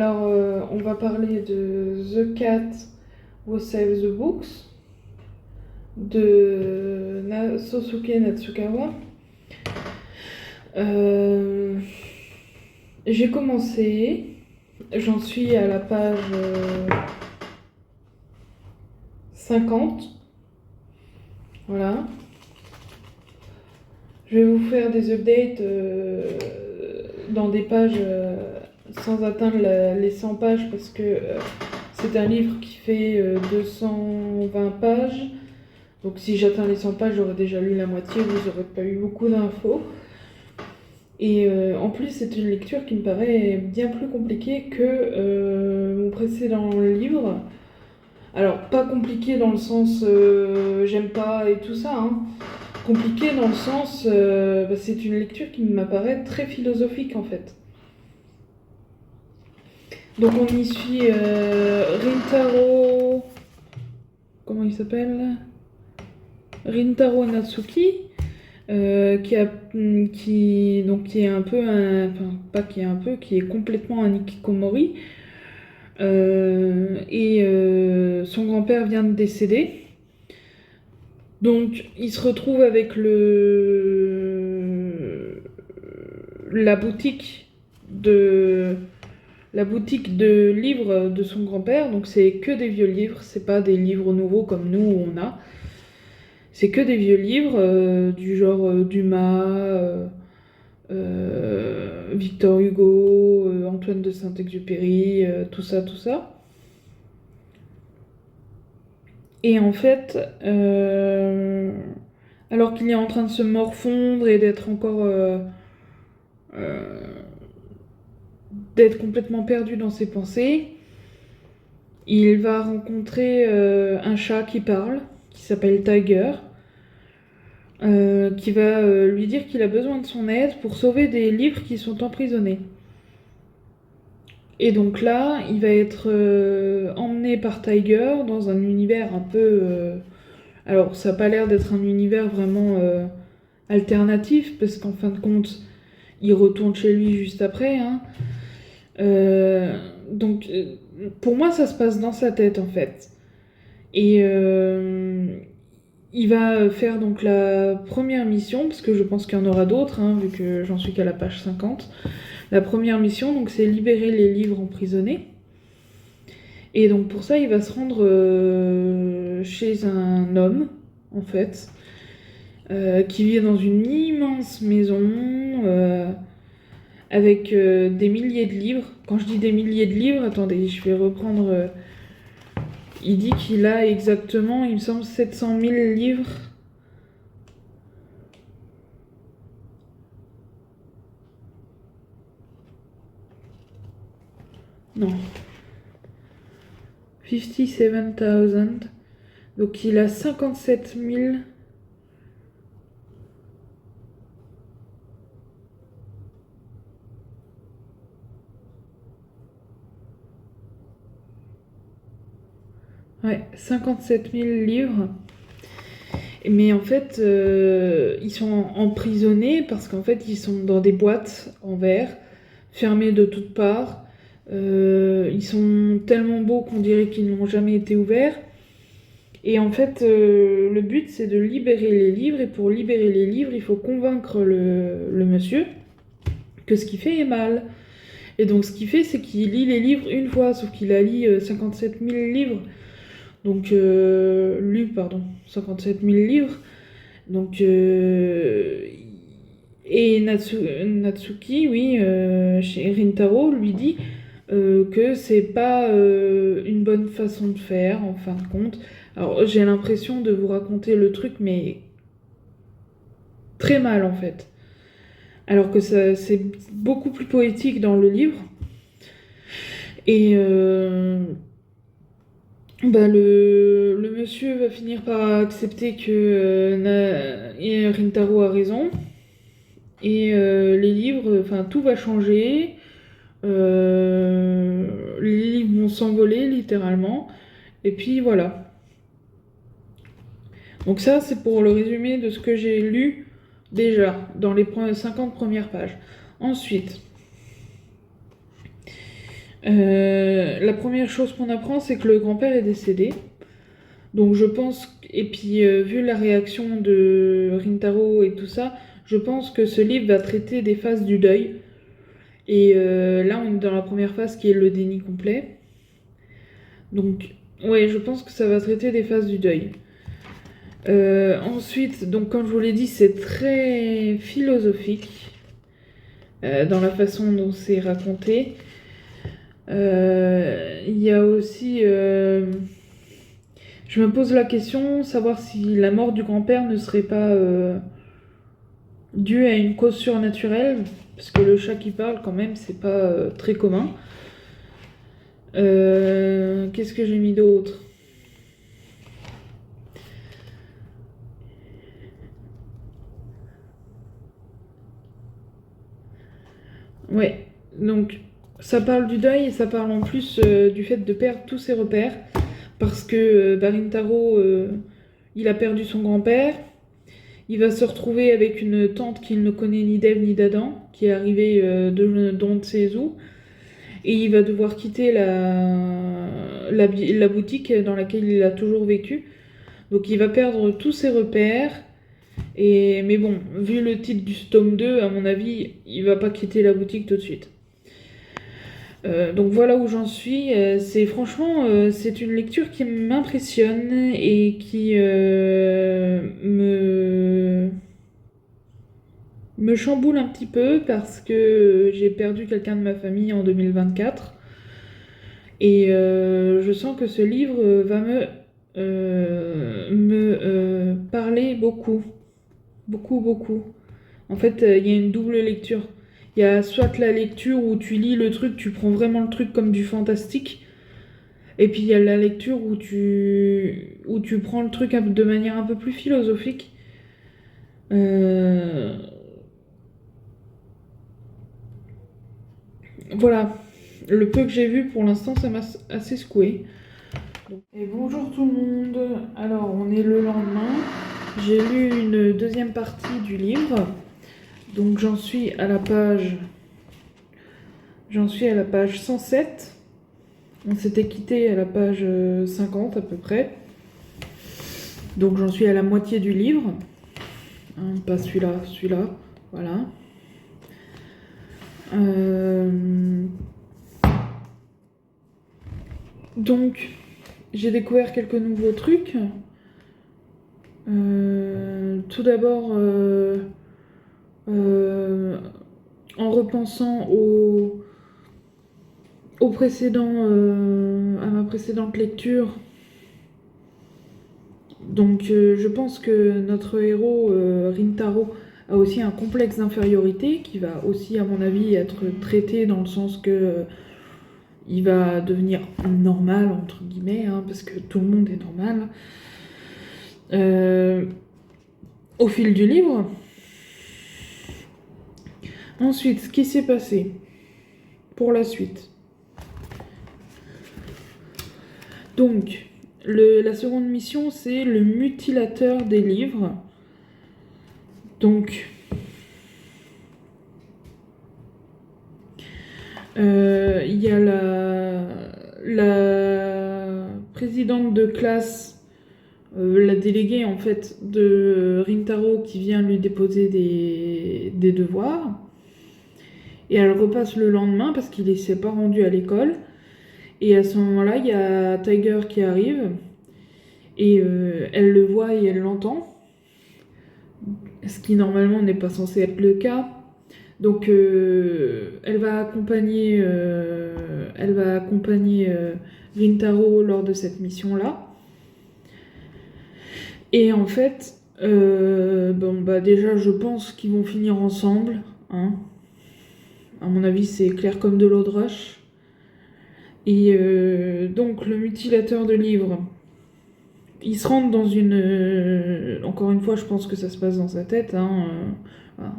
Alors, on va parler de The Cat Who Saved the Books de Sosuke Natsukawa. J'ai commencé, j'en suis à la page 50. Voilà. Je vais vous faire des updates dans des pages sans atteindre les 100 pages parce que c'est un livre qui fait 220 pages. Donc si j'atteins les 100 pages, j'aurais déjà lu la moitié, vous n'aurez pas eu beaucoup d'infos. Et en plus, c'est une lecture qui me paraît bien plus compliquée que mon précédent livre. Alors, pas compliqué dans le sens j'aime pas et tout ça, hein. Compliqué dans le sens c'est une lecture qui m'apparaît très philosophique en fait. Donc on y suit Rintaro. Comment il s'appelle? Rintaro Natsuki. Qui est un peu enfin pas qui est un peu, qui est complètement un hikikomori. Son grand-père vient de décéder. Donc il se retrouve avec la boutique de livres de son grand-père. Donc c'est que des vieux livres, c'est pas des livres nouveaux comme nous où on a. C'est que des vieux livres du genre Dumas, Victor Hugo, Antoine de Saint-Exupéry, tout ça. Et en fait, alors qu'il est en train de se morfondre et d'être encore d'être complètement perdu dans ses pensées, il va rencontrer un chat qui parle, qui s'appelle Tiger, qui va lui dire qu'il a besoin de son aide pour sauver des livres qui sont emprisonnés. Et donc là, il va être emmené par Tiger dans un univers un peu... alors, ça n'a pas l'air d'être un univers vraiment alternatif, parce qu'en fin de compte, il retourne chez lui juste après, hein. Donc, pour moi, ça se passe dans sa tête, en fait. Et il va faire donc la première mission, parce que je pense qu'il y en aura d'autres, hein, vu que j'en suis qu'à la page 50. La première mission, donc, c'est libérer les livres emprisonnés. Et donc, pour ça, il va se rendre chez un homme, en fait, qui vit dans une immense maison avec des milliers de livres. Quand je dis des milliers de livres, attendez, je vais reprendre... il dit qu'il a exactement, il me semble, 700 000 livres. Non. 57,000. Donc il a 57 000... Ouais, 57 000 livres. Mais en fait, ils sont emprisonnés parce qu'en fait, ils sont dans des boîtes en verre, fermées de toutes parts. Ils sont tellement beaux qu'on dirait qu'ils n'ont jamais été ouverts. Et en fait, le but, c'est de libérer les livres. Et pour libérer les livres, il faut convaincre le monsieur que ce qu'il fait est mal. Et donc, ce qu'il fait, c'est qu'il lit les livres une fois, sauf qu'il a lu 57 000 livres. Donc, 57 000 livres. Donc, et Natsuki, oui, chez Rintaro, lui dit que c'est pas une bonne façon de faire, en fin de compte. Alors, j'ai l'impression de vous raconter le truc, mais très mal, en fait. Alors que c'est beaucoup plus poétique dans le livre. Et le monsieur va finir par accepter que Rintaro a raison. Et les livres, enfin tout va changer. Les livres vont s'envoler littéralement. Et puis voilà. Donc ça, c'est pour le résumé de ce que j'ai lu déjà dans les 50 premières pages. Ensuite, La première chose qu'on apprend, c'est que le grand-père est décédé. Donc je pense, et puis vu la réaction de Rintaro et tout ça, je pense que ce livre va traiter des phases du deuil. Et là, on est dans la première phase qui est le déni complet. Donc, ouais, je pense que ça va traiter des phases du deuil. Ensuite, donc comme je vous l'ai dit, c'est très philosophique dans la façon dont c'est raconté. Il y a aussi... je me pose la question, savoir si la mort du grand-père ne serait pas due à une cause surnaturelle, parce que le chat qui parle, quand même, c'est pas très commun. Qu'est-ce que j'ai mis d'autre? Ouais, donc ça parle du deuil et ça parle en plus du fait de perdre tous ses repères, parce que Rintaro, il a perdu son grand-père. Il va se retrouver avec une tante qu'il ne connaît ni d'Ève ni d'Adam, qui est arrivée de Don de Seizu. Et il va devoir quitter la boutique dans laquelle il a toujours vécu. Donc il va perdre tous ses repères. Mais bon, vu le titre du tome 2, à mon avis, il va pas quitter la boutique tout de suite. Donc voilà où j'en suis. C'est franchement, c'est une lecture qui m'impressionne et qui me chamboule un petit peu parce que j'ai perdu quelqu'un de ma famille en 2024. Et je sens que ce livre va me parler beaucoup. Beaucoup, beaucoup. En fait, il y a une double lecture. Il y a soit la lecture où tu lis le truc, tu prends vraiment le truc comme du fantastique. Et puis il y a la lecture où tu prends le truc de manière un peu plus philosophique. Voilà. Le peu que j'ai vu pour l'instant, ça m'a assez secoué. Et bonjour tout le monde. Alors, on est le lendemain. J'ai lu une deuxième partie du livre. Donc j'en suis à la page 107. On s'était quitté à la page 50 à peu près. Donc j'en suis à la moitié du livre. Hein, pas celui-là, celui-là. Voilà. Donc j'ai découvert quelques nouveaux trucs. Tout d'abord, en repensant au précédent, à ma précédente lecture, donc je pense que notre héros, Rintaro, a aussi un complexe d'infériorité qui va aussi, à mon avis, être traité dans le sens que il va devenir normal, entre guillemets, hein, parce que tout le monde est normal. Au fil du livre. Ensuite, ce qui s'est passé pour la suite. Donc, la seconde mission, c'est le mutilateur des livres. Donc, il y a la présidente de classe, la déléguée en fait de Rintaro qui vient lui déposer des devoirs. Et elle repasse le lendemain parce qu'il ne s'est pas rendu à l'école. Et à ce moment-là, il y a Tiger qui arrive. Et elle le voit et elle l'entend. Ce qui normalement n'est pas censé être le cas. Donc elle va accompagner Rintaro lors de cette mission-là. Et en fait, déjà je pense qu'ils vont finir ensemble. Hein. À mon avis, c'est clair comme de l'eau de roche. Et donc le mutilateur de livres, il se rentre dans une... encore une fois, je pense que ça se passe dans sa tête. Hein, voilà.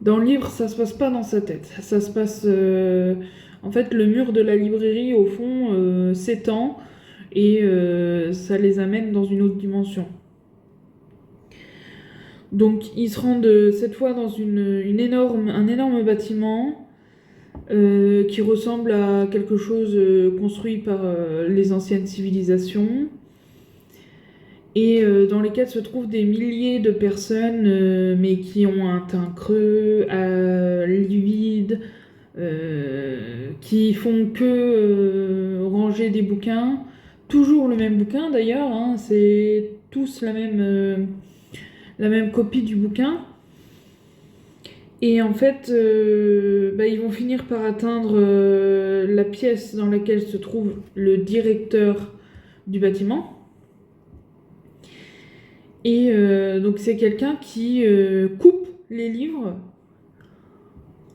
Dans le livre, ça se passe pas dans sa tête. Ça se passe... en fait, le mur de la librairie, au fond, s'étend et ça les amène dans une autre dimension. Donc, ils se rendent cette fois dans un énorme bâtiment qui ressemble à quelque chose construit par les anciennes civilisations, et dans lesquelles se trouvent des milliers de personnes, mais qui ont un teint creux, livide, qui font que ranger des bouquins, toujours le même bouquin d'ailleurs, hein, c'est tous la même copie du bouquin. Et en fait, ils vont finir par atteindre la pièce dans laquelle se trouve le directeur du bâtiment. Et donc c'est quelqu'un qui coupe les livres.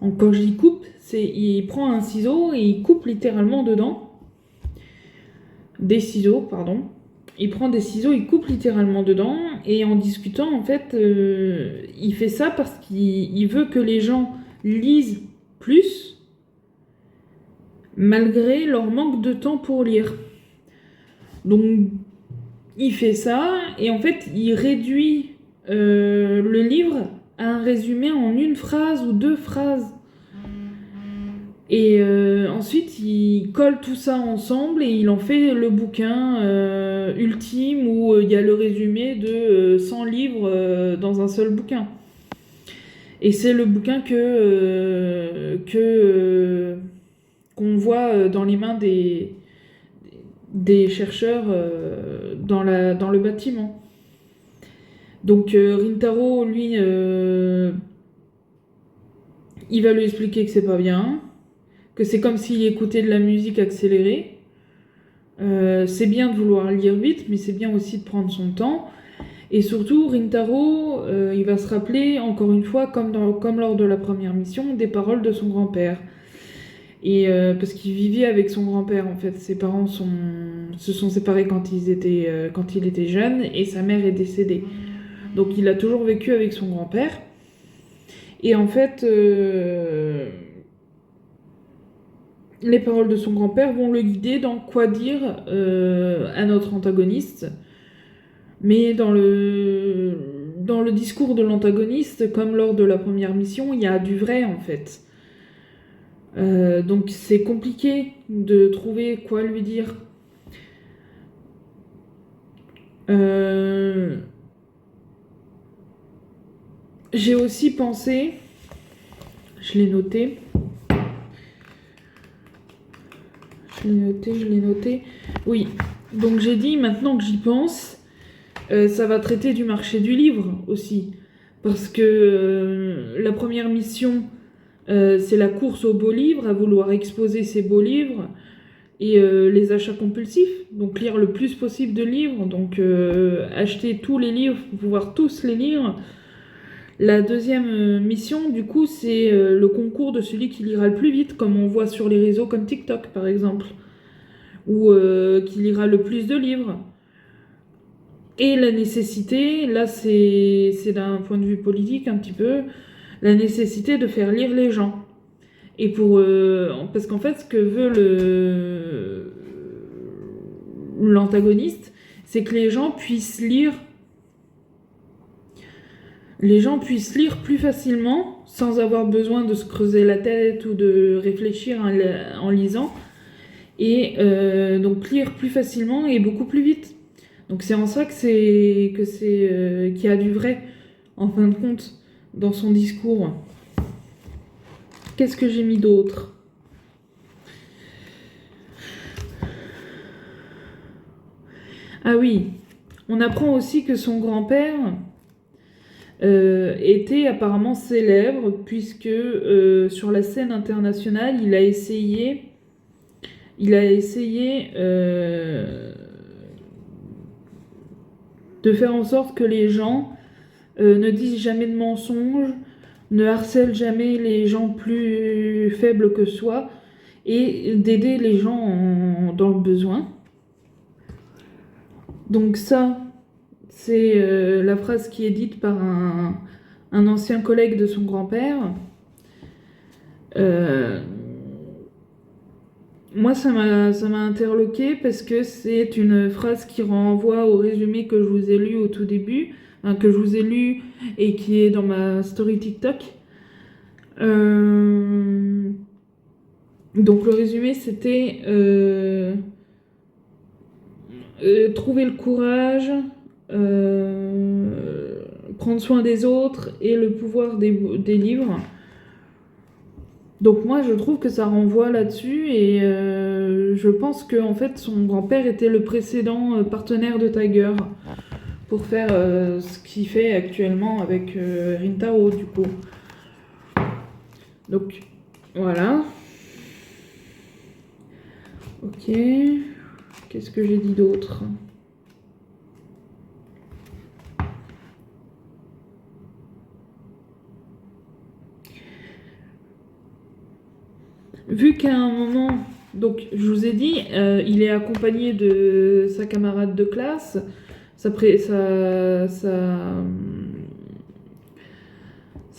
Quand je dis coupe, il prend un ciseau et il coupe littéralement dedans. Des ciseaux, pardon. Il prend des ciseaux, il coupe littéralement dedans, et en discutant, en fait, il fait ça parce qu'il veut que les gens lisent plus, malgré leur manque de temps pour lire. Donc, il fait ça, et en fait, il réduit le livre à un résumé en une phrase ou deux phrases. Et ensuite, il colle tout ça ensemble et il en fait le bouquin ultime où il y a le résumé de 100 livres dans un seul bouquin. Et c'est le bouquin qu'on voit dans les mains des chercheurs dans le bâtiment. Donc Rintaro, lui, il va lui expliquer que c'est pas bien, que c'est comme s'il écoutait de la musique accélérée. C'est bien de vouloir lire vite, mais c'est bien aussi de prendre son temps. Et surtout, Rintaro, il va se rappeler, encore une fois, comme lors de la première mission, des paroles de son grand-père. Et parce qu'il vivait avec son grand-père, en fait. Ses parents se sont séparés quand il était jeune, et sa mère est décédée. Donc il a toujours vécu avec son grand-père. Et en fait... les paroles de son grand-père vont le guider dans quoi dire à notre antagoniste. Mais dans le discours de l'antagoniste, comme lors de la première mission, il y a du vrai en fait. Donc c'est compliqué de trouver quoi lui dire. J'ai aussi pensé, je l'ai noté, oui, donc j'ai dit, maintenant que j'y pense, ça va traiter du marché du livre aussi. Parce que la première mission, c'est la course aux beaux livres, à vouloir exposer ces beaux livres, et les achats compulsifs, donc lire le plus possible de livres, donc acheter tous les livres pour pouvoir tous les lire. La deuxième mission, du coup, c'est le concours de celui qui lira le plus vite, comme on voit sur les réseaux comme TikTok, par exemple, ou qui lira le plus de livres. Et la nécessité, là c'est d'un point de vue politique un petit peu, la nécessité de faire lire les gens. Et parce qu'en fait, ce que veut l'antagoniste, c'est que les gens puissent lire plus facilement, sans avoir besoin de se creuser la tête ou de réfléchir en lisant, et donc lire plus facilement et beaucoup plus vite. Donc c'est en ça qu'il y a du vrai, en fin de compte, dans son discours. Qu'est-ce que j'ai mis d'autre ? Ah oui, on apprend aussi que son grand-père était apparemment célèbre, puisque sur la scène internationale, il a essayé de faire en sorte que les gens ne disent jamais de mensonges, ne harcèlent jamais les gens plus faibles que soi, et d'aider les gens dans le besoin. Donc ça, c'est la phrase qui est dite par un ancien collègue de son grand-père. Moi, ça m'a interloqué parce que c'est une phrase qui renvoie au résumé que je vous ai lu au tout début, que je vous ai lu et qui est dans ma story TikTok. Donc le résumé, c'était trouver le courage, prendre soin des autres et le pouvoir des livres. Donc moi, je trouve que ça renvoie là-dessus et je pense que en fait, son grand-père était le précédent partenaire de Tiger pour faire ce qu'il fait actuellement avec Rintaro, du coup. Donc, voilà. Ok. Qu'est-ce que j'ai dit d'autre ? Vu qu'à un moment, donc je vous ai dit, il est accompagné de sa camarade de classe, sa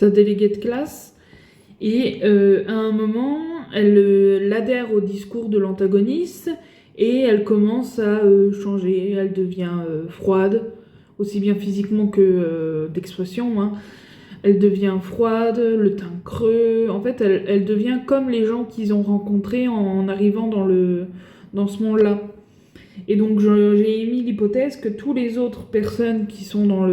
déléguée de classe, et à un moment, elle adhère au discours de l'antagoniste et elle commence à changer, elle devient froide, aussi bien physiquement que d'expression, hein. Elle devient froide, le teint creux. En fait, elle devient comme les gens qu'ils ont rencontrés en arrivant dans ce monde-là. Et donc, j'ai émis l'hypothèse que toutes les autres personnes qui sont dans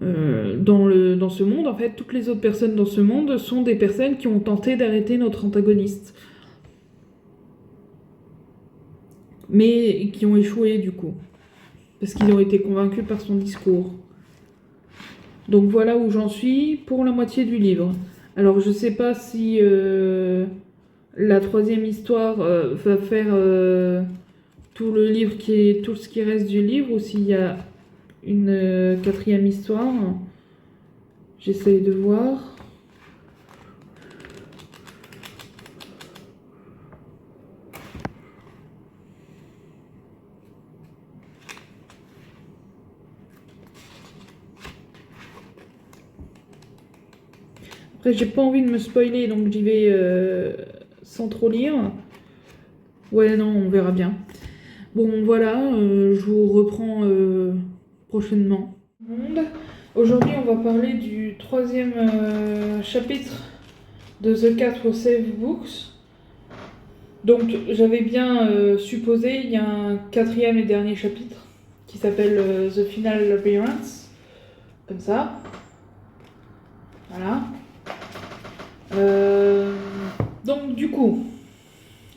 ce monde, en fait, toutes les autres personnes dans ce monde sont des personnes qui ont tenté d'arrêter notre antagoniste. Mais qui ont échoué, du coup. Parce qu'ils ont été convaincus par son discours. Donc voilà où j'en suis pour la moitié du livre. Alors je sais pas si la troisième histoire va faire tout le livre tout ce qui reste du livre ou s'il y a une quatrième histoire. J'essaye de voir. Après j'ai pas envie de me spoiler donc j'y vais sans trop lire. Ouais non on verra bien. Bon voilà, je vous reprends prochainement. Aujourd'hui, on va parler du troisième chapitre de The Cat Who Saved Books. Donc, j'avais bien supposé, il y a un quatrième et dernier chapitre qui s'appelle The Final Appearance, comme ça. Voilà. Donc, du coup,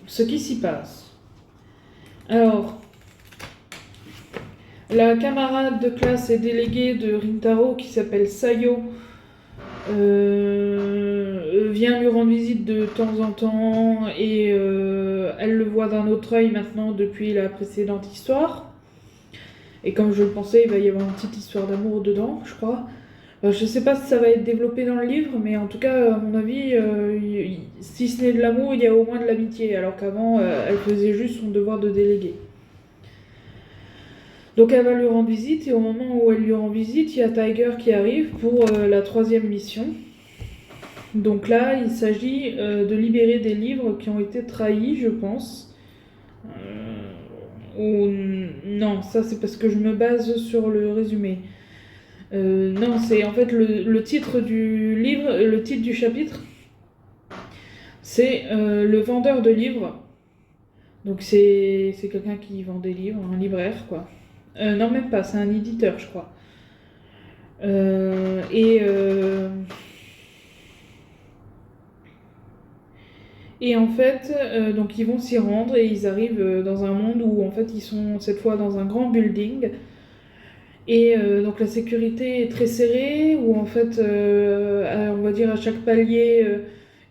ce qui s'y passe. Alors, la camarade de classe et déléguée de Rintaro qui s'appelle Sayo vient lui rendre visite de temps en temps et elle le voit d'un autre œil maintenant depuis la précédente histoire. Et comme je le pensais, il va y avoir une petite histoire d'amour dedans, je crois. Je sais pas si ça va être développé dans le livre, mais en tout cas, à mon avis, si ce n'est de l'amour, il y a au moins de l'amitié, alors qu'avant, elle faisait juste son devoir de déléguée. Donc elle va lui rendre visite, et au moment où elle lui rend visite, il y a Tiger qui arrive pour la troisième mission. Donc là, il s'agit de libérer des livres qui ont été trahis, je pense. Ou non, ça c'est parce que je me base sur le résumé. Non, c'est en fait le titre du livre, le titre du chapitre, c'est le vendeur de livres. Donc c'est quelqu'un qui vend des livres, un libraire quoi. Non, même pas, c'est un éditeur, je crois. Et en fait, donc ils vont s'y rendre et ils arrivent dans un monde où en fait ils sont cette fois dans un grand building. Et donc la sécurité est très serrée, où en fait, on va dire à chaque palier,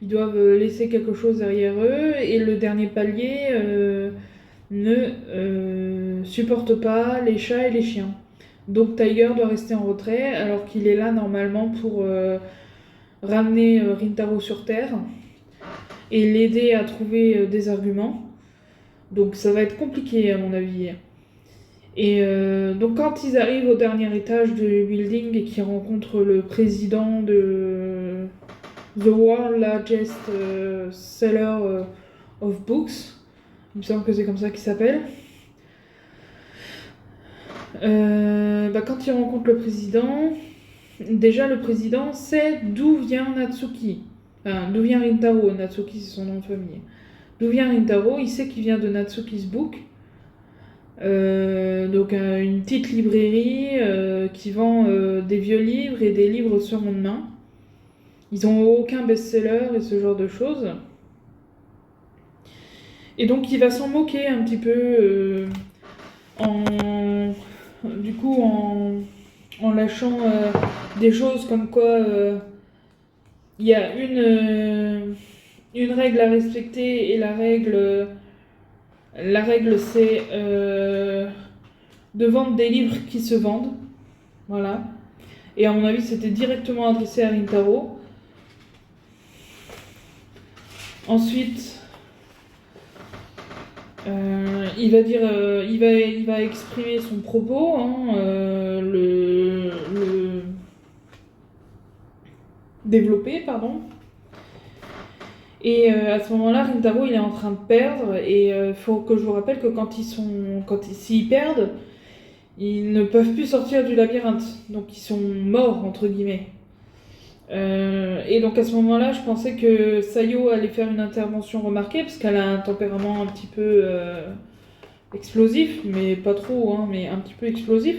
ils doivent laisser quelque chose derrière eux, et le dernier palier ne supporte pas les chats et les chiens. Donc Tiger doit rester en retrait, alors qu'il est là normalement pour ramener Rintaro sur Terre et l'aider à trouver des arguments. Donc ça va être compliqué à mon avis. Et donc quand ils arrivent au dernier étage du building et qu'ils rencontrent le président de The World Largest Seller of Books, il me semble que c'est comme ça qu'il s'appelle, quand ils rencontrent le président, déjà le président sait d'où vient Natsuki. Enfin, d'où vient Rintaro? Natsuki, c'est son nom de famille. D'où vient Rintaro? Il sait qu'il vient de Natsuki's Book. Donc une petite librairie qui vend des vieux livres et des livres seconde main. Ils n'ont aucun best-seller et ce genre de choses. Et donc il va s'en moquer un petit peu du coup en lâchant des choses comme quoi il y a une règle à respecter et la règle c'est de vendre des livres qui se vendent. Voilà. Et à mon avis, c'était directement adressé à Rintaro. Ensuite, il va exprimer son propos, hein, le développer, pardon. Et à ce moment-là, Rintaro, il est en train de perdre, et faut que je vous rappelle que s'ils perdent, ils ne peuvent plus sortir du labyrinthe, donc ils sont morts, entre guillemets. Et donc à ce moment-là, je pensais que Sayo allait faire une intervention remarquée, parce qu'elle a un tempérament un petit peu explosif, mais pas trop, hein, mais un petit peu explosif.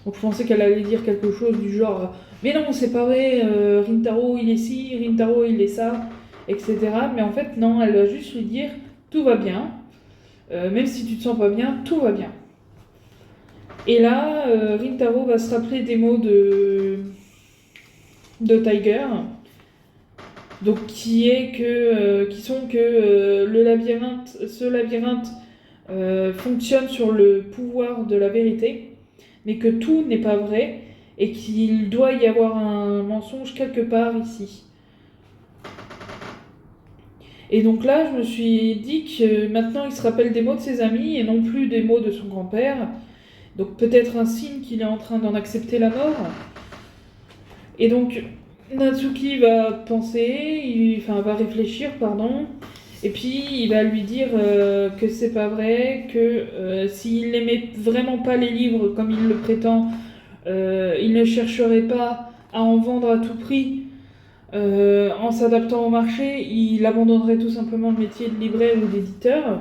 Donc je pensais qu'elle allait dire quelque chose du genre mais non, c'est pas vrai, Rintaro il est ci, Rintaro il est ça, etc. Mais en fait, non, elle va juste lui dire tout va bien, même si tu te sens pas bien, tout va bien. Et là, Rintaro va se rappeler des mots de Tiger, donc qui sont que ce labyrinthe fonctionne sur le pouvoir de la vérité, mais que tout n'est pas vrai et qu'il doit y avoir un mensonge quelque part ici. Et donc là, je me suis dit que maintenant il se rappelle des mots de ses amis et non plus des mots de son grand-père. Donc peut-être un signe qu'il est en train d'en accepter la mort. Et donc Natsuki va va réfléchir, pardon. Et puis il va lui dire que c'est pas vrai, que s'il n'aimait vraiment pas les livres comme il le prétend, il ne chercherait pas à en vendre à tout prix. En s'adaptant au marché, il abandonnerait tout simplement le métier de libraire ou d'éditeur.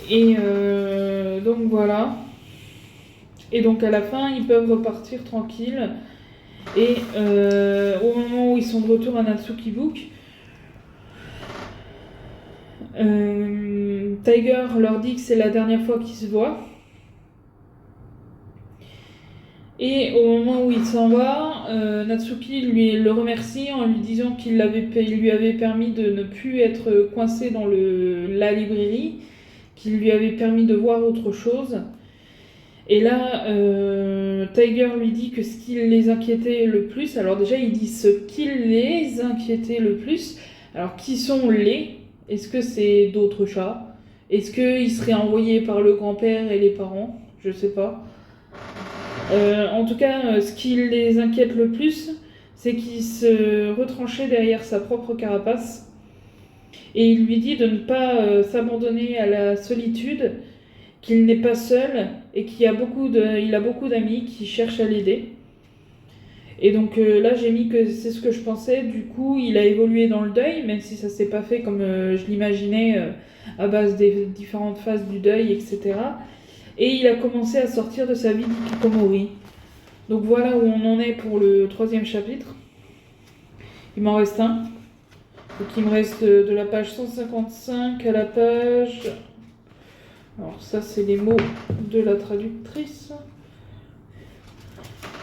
Et donc voilà. Et donc à la fin, ils peuvent repartir tranquilles. Et au moment où ils sont de retour à Natsuki Book, Tiger leur dit que c'est la dernière fois qu'ils se voient. Et au moment où il s'en va, Natsuki le remercie en lui disant qu'il lui avait permis de ne plus être coincé dans la librairie, qu'il lui avait permis de voir autre chose. Et là, Tiger lui dit que ce qui les inquiétait le plus, alors déjà il dit ce qui les inquiétait le plus, alors qui sont les? Est-ce que c'est d'autres chats? Est-ce qu'ils seraient envoyés par le grand-père et les parents? Je sais pas. En tout cas, ce qui les inquiète le plus, c'est qu'il se retranchait derrière sa propre carapace. Et il lui dit de ne pas s'abandonner à la solitude, qu'il n'est pas seul et qu'il a beaucoup d'amis qui cherchent à l'aider. Et donc là, j'ai mis que c'est ce que je pensais. Du coup, il a évolué dans le deuil, même si ça s'est pas fait comme je l'imaginais, à base des différentes phases du deuil, etc. Et il a commencé à sortir de sa vie d'Hikikomori. Donc voilà où on en est pour le 3e chapitre. Il m'en reste un. Donc il me reste de la page 155 à la page... Alors ça c'est les mots de la traductrice.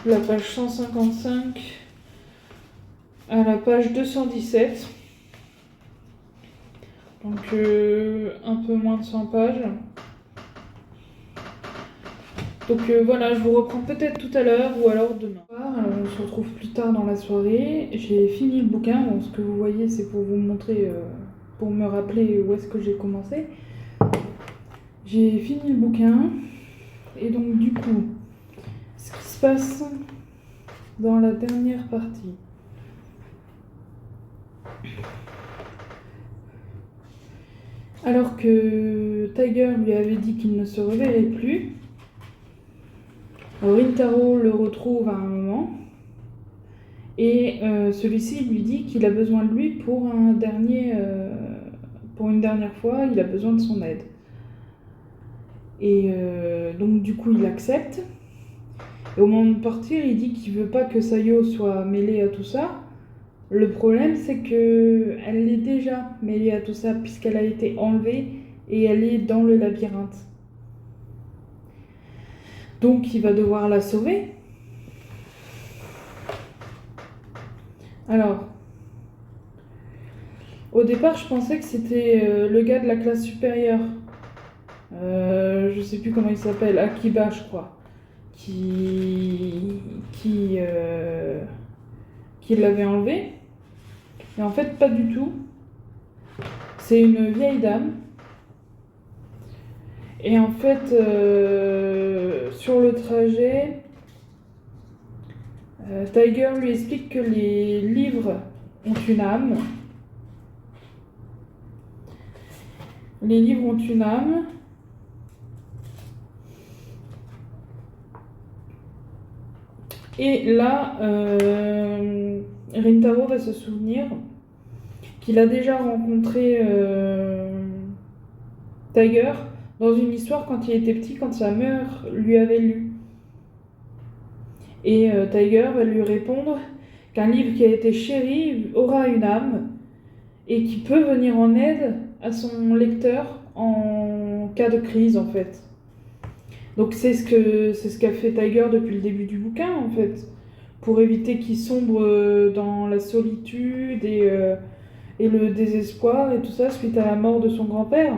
La page 155 à la page 217. Donc un peu moins de 100 pages. Donc voilà, je vous reprends peut-être tout à l'heure ou alors demain. On se retrouve plus tard dans la soirée. J'ai fini le bouquin. Bon, ce que vous voyez, c'est pour vous montrer, pour me rappeler où est-ce que j'ai commencé. J'ai fini le bouquin. Et donc du coup, ce qui se passe dans la dernière partie. Alors que Tiger lui avait dit qu'il ne se reverrait plus, Rintaro le retrouve à un moment et celui-ci lui dit qu'il a besoin de lui pour une dernière fois, il a besoin de son aide. Et donc du coup il accepte. Et au moment de partir, il dit qu'il veut pas que Sayo soit mêlée à tout ça. Le problème, c'est que elle est déjà mêlée à tout ça puisqu'elle a été enlevée et elle est dans le labyrinthe. Donc il va devoir la sauver. Alors, au départ, je pensais que c'était le gars de la classe supérieure. Je sais plus comment il s'appelle, Akiba, je crois, qui, qui, euh, qui l'avait enlevé. Mais en fait, pas du tout. C'est une vieille dame. Et en fait, sur le trajet, Tiger lui explique que les livres ont une âme. Les livres ont une âme. Et là, Rintaro va se souvenir qu'il a déjà rencontré Tiger dans une histoire quand il était petit, quand sa mère lui avait lu. Et Tiger va lui répondre qu'un livre qui a été chéri aura une âme et qui peut venir en aide à son lecteur en cas de crise, en fait. Donc c'est ce qu'a fait Tiger depuis le début du bouquin, en fait, pour éviter qu'il sombre dans la solitude et le désespoir et tout ça suite à la mort de son grand-père.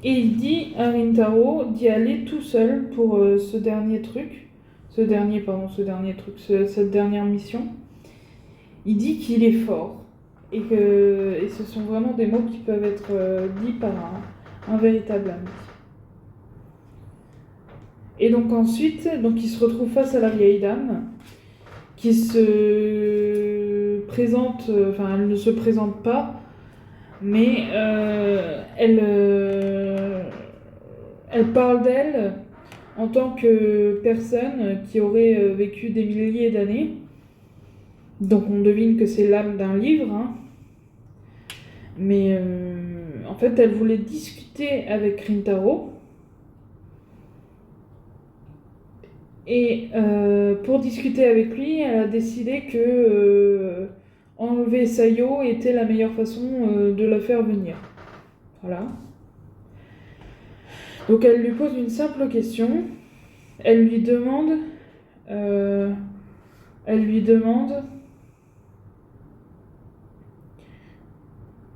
Et il dit à Rintaro d'y aller tout seul pour cette dernière mission. Il dit qu'il est fort et ce sont vraiment des mots qui peuvent être dits par un véritable ami. Et donc ensuite, il se retrouve face à la vieille dame qui se présente, elle ne se présente pas, mais elle parle d'elle en tant que personne qui aurait vécu des milliers d'années. Donc on devine que c'est l'âme d'un livre, hein. Mais en fait, elle voulait discuter avec Rintaro. Et pour discuter avec lui, elle a décidé que enlever Sayo était la meilleure façon de la faire venir. Voilà. Donc elle lui pose une simple question. Elle lui demande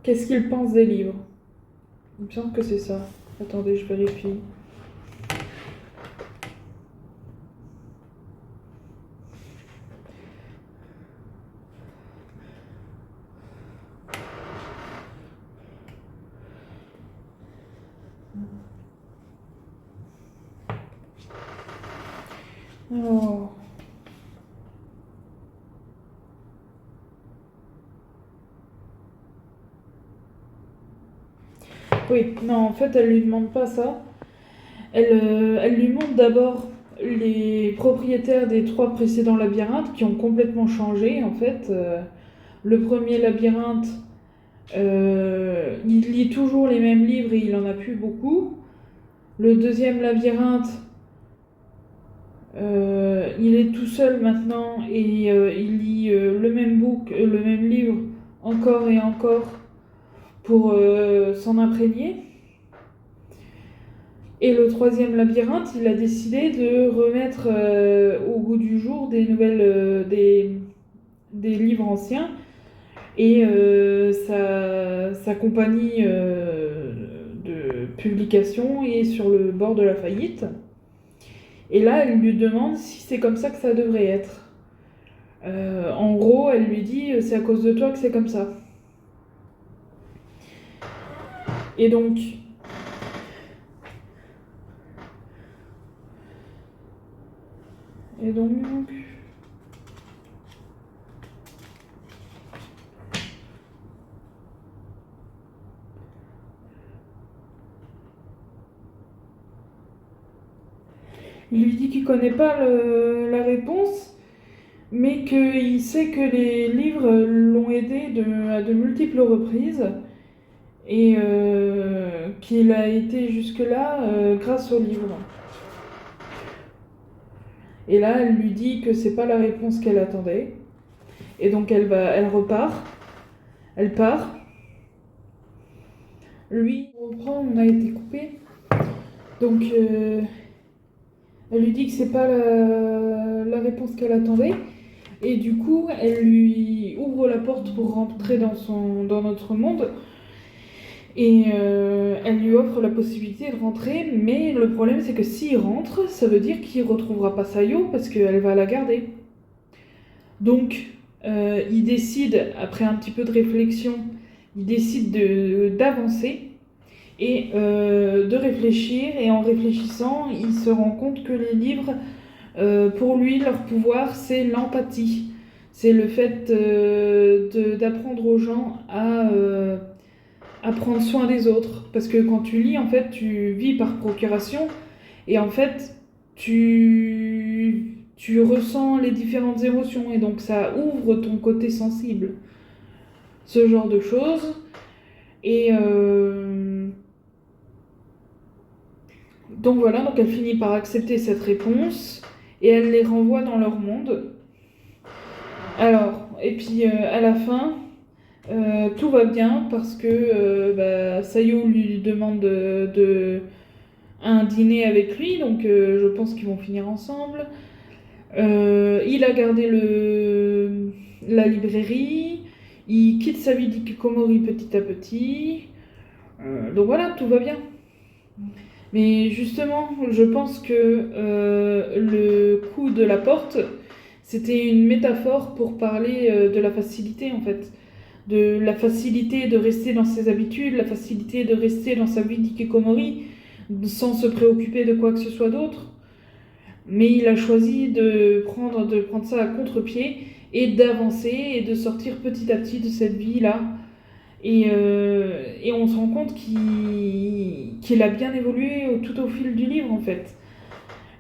qu'est-ce qu'il pense des livres. Il me semble que c'est ça. Attendez, je vérifie. Alors... Oui, non, en fait, elle lui demande pas ça. Elle lui montre d'abord les propriétaires des 3 précédents labyrinthes qui ont complètement changé, en fait. Le premier labyrinthe, il lit toujours les mêmes livres et il en a plus beaucoup. Le deuxième labyrinthe, il est tout seul maintenant et il lit le même livre encore et encore pour s'en imprégner. Et le troisième labyrinthe, il a décidé de remettre au goût du jour des livres anciens et sa compagnie de publication est sur le bord de la faillite. Et là, elle lui demande si c'est comme ça que ça devrait être. En gros, elle lui dit c'est à cause de toi que c'est comme ça. Et donc, Il lui dit qu'il connaît pas la réponse, mais qu'il sait que les livres l'ont aidé à de multiples reprises et qu'il a été jusque-là grâce aux livres. Et là, elle lui dit que c'est pas la réponse qu'elle attendait. Et donc elle repart, elle part. Lui, on reprend, on a été coupé. Donc elle lui dit que c'est pas la réponse qu'elle attendait. Et du coup, elle lui ouvre la porte pour rentrer dans notre monde. Et elle lui offre la possibilité de rentrer, mais le problème c'est que s'il rentre, ça veut dire qu'il retrouvera pas Sayo parce qu'elle va la garder. Donc il décide, après un petit peu de réflexion, il décide d'avancer et de réfléchir, et en réfléchissant, il se rend compte que les livres, pour lui, leur pouvoir, c'est l'empathie. C'est le fait d'apprendre aux gens à prendre soin des autres. Parce que quand tu lis, en fait, tu vis par procuration, et en fait, tu ressens les différentes émotions, et donc ça ouvre ton côté sensible. Ce genre de choses. Et donc voilà, donc elle finit par accepter cette réponse, et elle les renvoie dans leur monde. Alors, et puis à la fin, tout va bien parce que Sayo lui demande un dîner avec lui, donc je pense qu'ils vont finir ensemble. Il a gardé la librairie, il quitte sa vie d'hikikomori petit à petit. Donc voilà, tout va bien. Mais justement, je pense que le coup de la porte, c'était une métaphore pour parler de la facilité en fait. De la facilité de rester dans ses habitudes, la facilité de rester dans sa vie d'hikikomori sans se préoccuper de quoi que ce soit d'autre. Mais il a choisi de prendre ça à contre-pied et d'avancer et de sortir petit à petit de cette vie-là. Et on se rend compte qu'il a bien évolué tout au fil du livre, en fait.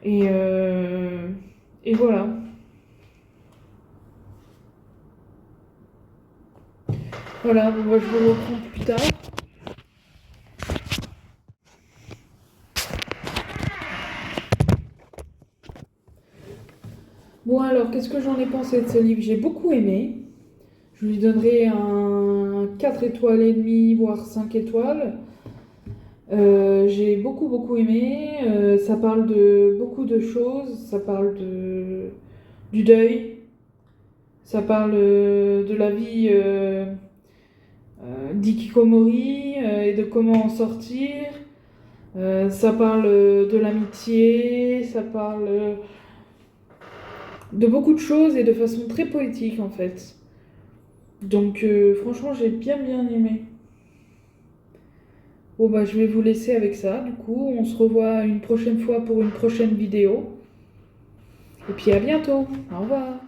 Et voilà. Voilà, bon, moi, je vous reprends plus tard. Bon, alors, qu'est-ce que j'en ai pensé de ce livre? J'ai beaucoup aimé. Je lui donnerai un 4 étoiles et demi, voire 5 étoiles. J'ai beaucoup aimé. Ça parle de beaucoup de choses. Ça parle du deuil. Ça parle de la vie d'Ikikomori et de comment en sortir. Ça parle de l'amitié. Ça parle de beaucoup de choses et de façon très poétique en fait. Donc franchement, j'ai bien aimé. Bon bah je vais vous laisser avec ça. Du coup, on se revoit une prochaine fois pour une prochaine vidéo. Et puis à bientôt. Au revoir.